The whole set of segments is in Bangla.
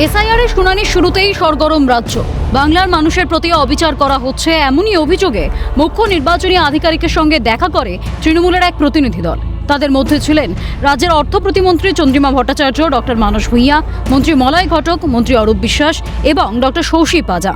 এসআইআর এর শুনানি শুরুতেই সরগরম রাজ্য। বাংলার মানুষের প্রতি অবিচার করা হচ্ছে এমনই অভিযোগে মুখ্য নির্বাচনী আধিকারিকের সঙ্গে দেখা করে তৃণমূলের এক প্রতিনিধি দল। তাদের মধ্যে ছিলেন রাজ্যের অর্থ প্রতিমন্ত্রী চন্দ্রিমা ভট্টাচার্য, ডক্টর মানস ভূঁইয়া, মন্ত্রী মলয় ঘটক, মন্ত্রী অরূপ বিশ্বাস এবং ডক্টর শৌশী পাজা।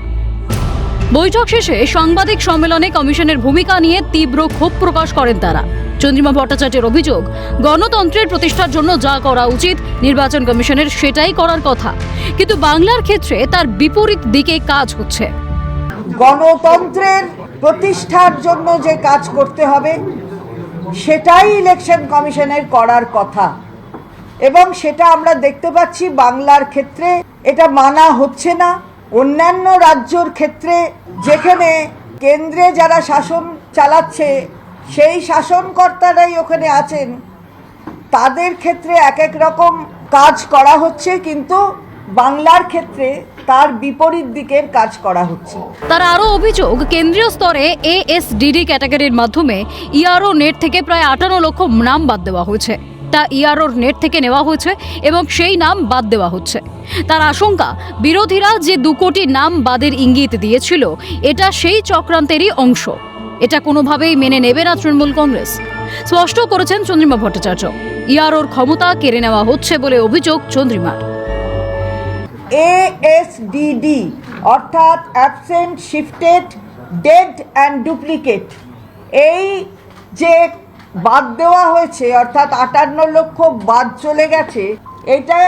বৈঠক শেষে সাংবাদিক সম্মেলনে কমিশনের ভূমিকা নিয়ে তীব্র ক্ষোভ প্রকাশ করেন তারা। চন্দ্রিমা ভট্টাচার্যের অভিযোগ, গণতন্ত্রের প্রতিষ্ঠার জন্য যা করা উচিত নির্বাচন কমিশনের সেটাই করার কথা, কিন্তু বাংলার ক্ষেত্রে তার বিপরীত দিকে কাজ হচ্ছে। গণতন্ত্রের প্রতিষ্ঠার জন্য যে কাজ করতে হবে সেটাই ইলেকশন কমিশনের করার কথা, এবং সেটা আমরা দেখতে পাচ্ছি বাংলার ক্ষেত্রে এটা মানা হচ্ছে না। অন্যান্য রাজ্যর ক্ষেত্রে যেখানে কেন্দ্রে যারা শাসন চালাচ্ছে সেই শাসনকর্তারাই ওখানে আছেন, তাদের ক্ষেত্রে এক এক রকম কাজ করা হচ্ছে, কিন্তু বাংলার ক্ষেত্রে তার বিপরীত দিকের কাজ করা হচ্ছে। তার আরও অভিযোগ, কেন্দ্রীয় স্তরে ASDD ক্যাটাগরির মাধ্যমে ইআরও নেট থেকে প্রায় 58 লক্ষ নাম বাদ দেওয়া হয়েছে। তা ইআরওর নেট থেকে নেওয়া হয়েছে এবং সেই নাম বাদ দেওয়া হচ্ছে। তার আশঙ্কা, বিরোধীরা যে 2 কোটি নাম বাদের ইঙ্গিত দিয়েছিল এটা সেই চক্রান্তেরই অংশ। এটা কোনোভাবেই মেনে নেবে না তৃণমূল কংগ্রেস, স্পষ্ট করেছেন চন্দ্রিমা ভট্টাচার্য। ইআরওর ক্ষমতা কেড়ে নেওয়া হচ্ছে বলে অভিযোগ চন্দ্রিমার। ASDD অর্থাৎ absent, shifted, dead and duplicate, এই যে বাদ দেওয়া হয়েছে অর্থাৎ 58 লক্ষ বাদ চলে গেছে, এটা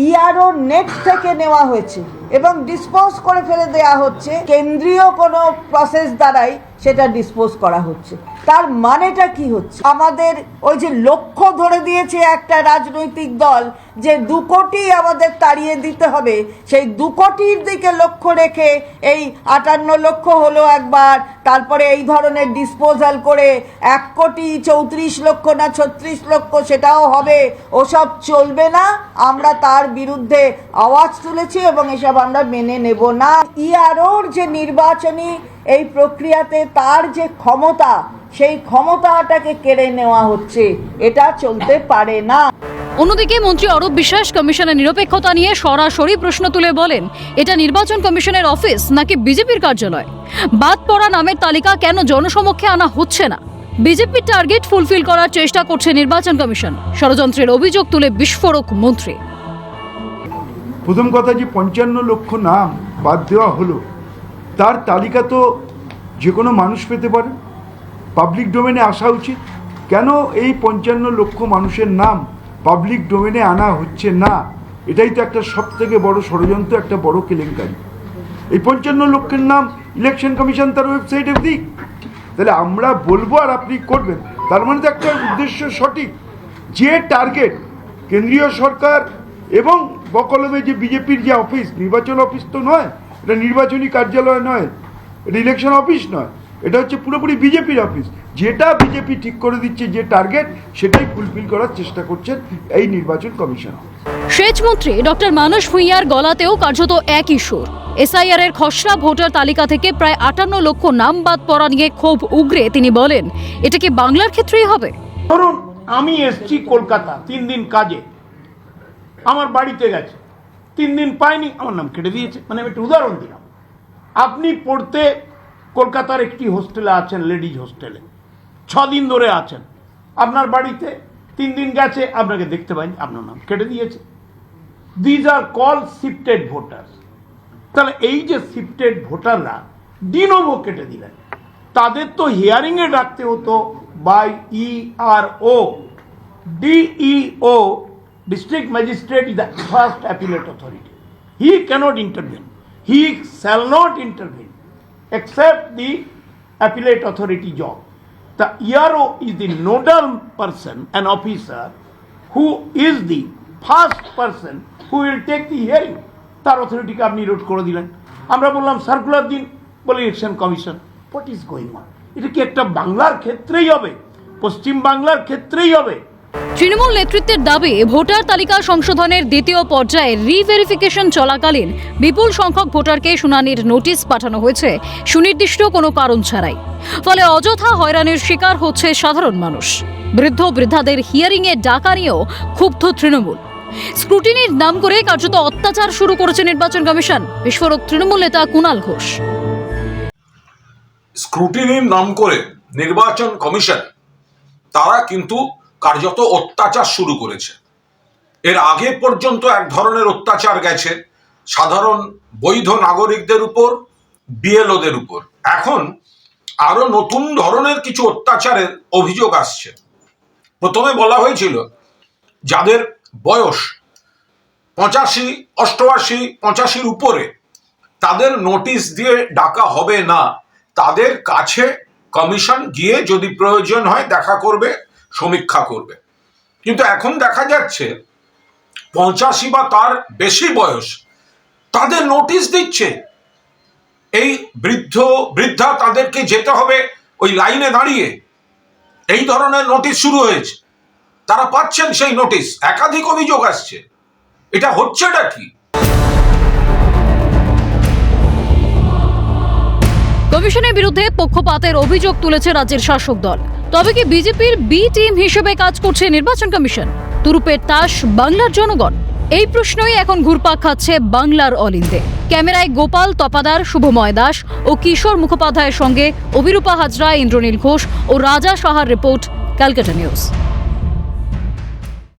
ইআরও নেট থেকে নেওয়া হয়েছে এবং ডিসপোজ করে ফেলে দেওয়া হচ্ছে। কেন্দ্রীয় কোনো প্রসেস দ্বারাই সেটা ডিসপোজ করা হচ্ছে। তার মানেটা কি হচ্ছে? আমাদের ওই যে লক্ষ্য ধরে দিয়েছে একটা রাজনৈতিক দল যে 2 কোটি আমাদের তাড়িয়ে দিতে হবে, সেই 2 কোটির দিকে লক্ষ্য রেখে এই 58 লক্ষ হলো একবার, তারপরে এই ধরনের ডিসপোজাল করে 1 কোটি 34 লক্ষ না 36 লক্ষ সেটাও হবে। ওসব চলবে না, আমরা তার বিরুদ্ধে আওয়াজ তুলেছি এবং এসব আমরা মেনে নেব না। ইআরওর যে নির্বাচনী এই প্রক্রিয়াতে তার যে ক্ষমতা, সেই ক্ষমতাটাকে কেড়ে নেওয়া হচ্ছে, এটা চলতে পারে না। অন্যদিকে মন্ত্রী অরূপ বিশ্বাস কমিশনের নিরপেক্ষতা নিয়ে সরাসরি প্রশ্ন তুলে বলেন, এটা নির্বাচন কমিশনের অফিস নাকি বিজেপির কার্যালয়? বাদ পড়া নামের তালিকা কেন জনসমক্ষে আনা হচ্ছে না? বিজেপির টার্গেট ফুলফিল করার চেষ্টা করছে নির্বাচন কমিশন, ষড়যন্ত্রের অভিযোগ তুলে বিস্ফোরক মন্ত্রী। প্রথম কথা, যে 55 লক্ষ নাম বাদ দেওয়া হলো, তার তালিকা তো যে কোনো মানুষ পেতে পারে, পাবলিক ডোমেনে আসা উচিত। কেন এই 55 লক্ষ মানুষের নাম পাবলিক ডোমেনে আনা হচ্ছে না? এটাই তো একটা সবথেকে বড় ষড়যন্ত্র, একটা বড় কেলেঙ্কারি। এই 55 লক্ষের নাম ইলেকশন কমিশন তার ওয়েবসাইটে দিক, তাহলে আমরা বলবো আর আপনি করবেন। তার মানে তো একটা উদ্দেশ্য সঠিক, যে টার্গেট কেন্দ্রীয় সরকার এবং বকলমে যে বিজেপির যে অফিস, নির্বাচন অফিস তো নয়, এটা নির্বাচনী কার্যালয় নয়, এটা ইলেকশন অফিস নয়, এটা হচ্ছে পুরোপুরি বিজেপির অফিস। যেটা বিজেপি ঠিক করে দিচ্ছে যে টার্গেট, সেটাই ফুলফিল করার চেষ্টা করছেন এই নির্বাচন কমিশন। সেচমন্ত্রী ডক্টর মানস ভূঁইয়ার গলাতেও কার্যত একই সুর। এসআইআর এর খসড়া ভোটার তালিকা থেকে প্রায় 58 লক্ষ নাম বাদ পড়া নিয়ে ক্ষোভ উগরে তিনি বলেন, এটা কি বাংলার ক্ষেত্রেই হবে? ধরুন আমি এসছি কলকাতা 3 দিন কাজে, আমার বাড়িতে গেছে, 3 দিন পাইনি, আমার নাম কেটে দিয়েছে। মানে আমি একটা উদাহরণ দিলাম। আপনি পড়তে কলকাতার একটি হোস্টেলে আছেন, লেডিজ হোস্টেলে 6 দিন ধরে আছেন, আপনার বাড়িতে 3 দিন গেছে, আপনাকে দেখতে পাইনি, আপনার নাম কেটে দিয়েছে। These are call shifted voter. তাহলে এই যে শিফটেড ভোটাররা ডিনোভো কেটে দিলেন, তাদের তো হিয়ারিংয়ে ডাকতে হতো by ERO। DEO, District Magistrate, is the first appellate authority. He cannot intervene. He shall not intervene except the appellate authority job. The ERO is the nodal person, an officer, who is the first person who will take the hearing. তার অথরিটিকে আপনি রোড করে দিলেন। আমরা বললাম সার্কুলার দিন, বলে election commission. What is going on? এটা কি একটা বাংলার ক্ষেত্রেই হবে, পশ্চিম বাংলার ক্ষেত্রেই হবে? তৃণমূল নেতৃত্বের দাবি, ভোটার তালিকা সংশোধনের দ্বিতীয় পর্যায়ে রিভেরিফিকেশন চলাকালীন বিপুল সংখ্যক ভোটারকে শুনানির নোটিশ পাঠানো হয়েছে সুনির্দিষ্ট কোনো কারণ ছাড়াই। ফলে অযথা হয়রানির শিকার হচ্ছে সাধারণ মানুষ। বৃদ্ধ বৃদ্ধাদের হিয়ারিংয়ে ডাকা নিয়েও ক্ষুব্ধ তৃণমূল। স্ক্রুটিনির নাম করে কার্যত অত্যাচার শুরু করেছে নির্বাচন কমিশন। বিস্ফোরক তৃণমূল নেতা কুণাল ঘোষ। স্ক্রুটিনির নাম করে নির্বাচন কমিশন তারা কিন্তু কার্যত অত্যাচার শুরু করেছে। এর আগে পর্যন্ত এক ধরনের অত্যাচার গেছে সাধারণ বৈধ নাগরিকদের উপর, বিএলওদের উপর। এখন আরো নতুন ধরনের কিছু অত্যাচারের অভিযোগ আসছে। প্রথমে বলা হয়েছিল যাদের বয়স 85, 88, 85-র উপরে তাদের নোটিশ দিয়ে ডাকা হবে না, তাদের কাছে কমিশন গিয়ে যদি প্রয়োজন হয় দেখা করবে, সমীক্ষা করবে। কিন্তু এখন দেখা যাচ্ছে 85 বা তার বেশি বয়স তাদের নোটিশ দিচ্ছে। এই বৃদ্ধা তাদেরকে যেতে হবে ওই লাইনে দাঁড়িয়ে, এই ধরনের নোটিশ শুরু হয়েছে। তারা পাচ্ছেন সেই নোটিশ, একাধিক অভিযোগ আসছে। এটা হচ্ছেটা কি? কমিশনের বিরুদ্ধে পক্ষপাতের অভিযোগ তুলেছে রাজ্যের শাসক দল। তবে কি বিজেপির বি টিম হিসেবে কাজ করছে নির্বাচন কমিশন? তুরুপের তাস বাংলার জনগণ? এই প্রশ্নই এখন ঘুরপাক খাচ্ছে বাংলার অলিন্দে। ক্যামেরায় গোপাল তপাদার, শুভময় দাস ও কিশোর মুখোপাধ্যায়ের সঙ্গে অভিরূপা হাজরা, ইন্দ্রনীল ঘোষ ও রাজা সাহার রিপোর্ট, ক্যালকাটা নিউজ।